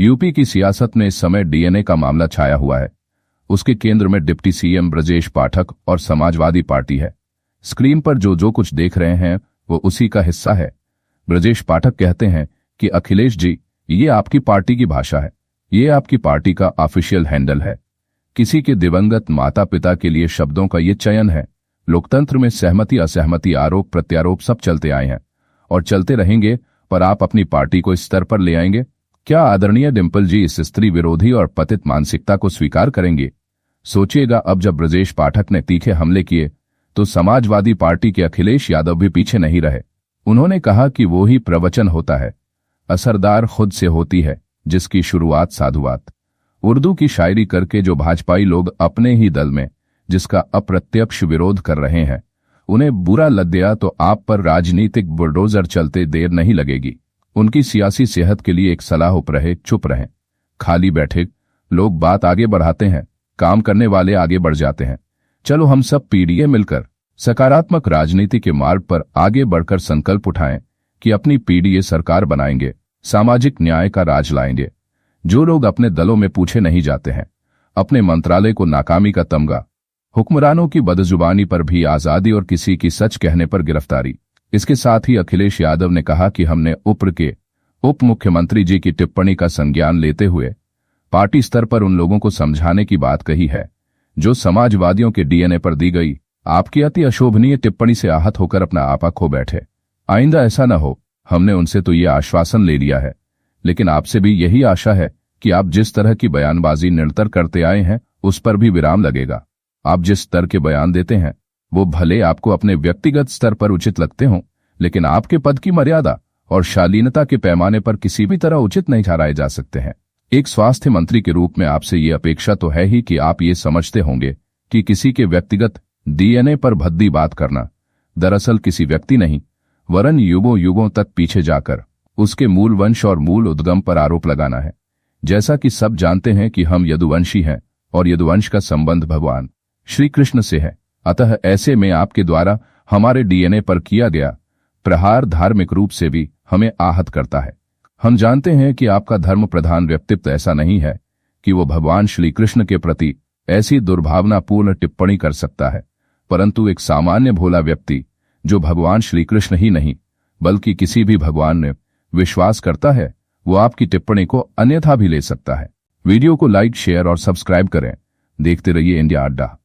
UP की सियासत में इस समय डीएनए का मामला छाया हुआ है। उसके केंद्र में डिप्टी सीएम ब्रजेश पाठक और समाजवादी पार्टी है। स्क्रीन पर जो कुछ देख रहे हैं वो उसी का हिस्सा है। ब्रजेश पाठक कहते हैं कि अखिलेश जी, ये आपकी पार्टी की भाषा है, ये आपकी पार्टी का ऑफिशियल हैंडल है। किसी के दिवंगत माता पिता के लिए शब्दों का ये चयन है। लोकतंत्र में सहमति असहमति आरोप प्रत्यारोप सब चलते आए हैं और चलते रहेंगे, पर आप अपनी पार्टी को इस स्तर पर ले आएंगे? क्या आदरणीय डिंपल जी इस स्त्री विरोधी और पतित मानसिकता को स्वीकार करेंगे? सोचिएगा, अब जब ब्रजेश पाठक ने तीखे हमले किए तो समाजवादी पार्टी के अखिलेश यादव भी पीछे नहीं रहे। उन्होंने कहा कि वो ही प्रवचन होता है, असरदार खुद से होती है जिसकी शुरुआत साधुवात। उर्दू की शायरी करके जो भाजपाई लोग अपने ही दल में जिसका अप्रत्यक्ष विरोध कर रहे हैं, उन्हें बुरा लग गया तो आप पर राजनीतिक बुलडोजर चलते देर नहीं लगेगी। उनकी सियासी सेहत के लिए एक सलाह रहे, चुप रहें। खाली बैठे लोग बात आगे बढ़ाते हैं, काम करने वाले आगे बढ़ जाते हैं। चलो हम सब पीढ़ियां मिलकर सकारात्मक राजनीति के मार्ग पर आगे बढ़कर संकल्प उठाएं कि अपनी पीढ़ी सरकार बनाएंगे, सामाजिक न्याय का राज लाएंगे। जो लोग अपने दलों में पूछे नहीं जाते हैं, अपने मंत्रालय को नाकामी का तमगा, हुक्मरानों की बदजुबानी पर भी आजादी और किसी की सच कहने पर गिरफ्तारी। इसके साथ ही अखिलेश यादव ने कहा कि हमने उप मुख्यमंत्री जी की टिप्पणी का संज्ञान लेते हुए पार्टी स्तर पर उन लोगों को समझाने की बात कही है जो समाजवादियों के डीएनए पर दी गई आपकी अति अशोभनीय टिप्पणी से आहत होकर अपना आपा खो बैठे। आइंदा ऐसा न हो। हमने उनसे तो ये आश्वासन ले लिया है, लेकिन आपसे भी यही आशा है कि आप जिस तरह की बयानबाजी निरंतर करते आए हैं उस पर भी विराम लगेगा। आप जिस स्तर के बयान देते हैं वो भले आपको अपने व्यक्तिगत स्तर पर उचित लगते हों, लेकिन आपके पद की मर्यादा और शालीनता के पैमाने पर किसी भी तरह उचित नहीं ठहराए जा सकते हैं। एक स्वास्थ्य मंत्री के रूप में आपसे ये अपेक्षा तो है ही कि आप ये समझते होंगे कि किसी के व्यक्तिगत डीएनए पर भद्दी बात करना दरअसल किसी व्यक्ति नहीं वरन युगों तक पीछे जाकर उसके मूल वंश और मूल उद्गम पर आरोप लगाना है। जैसा कि सब जानते हैं कि हम यदुवंशी हैं और यदुवंश का संबंध भगवान श्री कृष्ण से है। अतः ऐसे में आपके द्वारा हमारे डीएनए पर किया गया प्रहार धार्मिक रूप से भी हमें आहत करता है। हम जानते हैं कि आपका धर्म प्रधान व्यक्तित्व ऐसा नहीं है कि वो भगवान श्री कृष्ण के प्रति ऐसी दुर्भावनापूर्ण टिप्पणी कर सकता है, परंतु एक सामान्य भोला व्यक्ति जो भगवान श्री कृष्ण ही नहीं बल्कि किसी भी भगवान में विश्वास करता है, वो आपकी टिप्पणी को अन्यथा भी ले सकता है। वीडियो को लाइक, शेयर और सब्सक्राइब करें। देखते रहिए इंडिया अड्डा।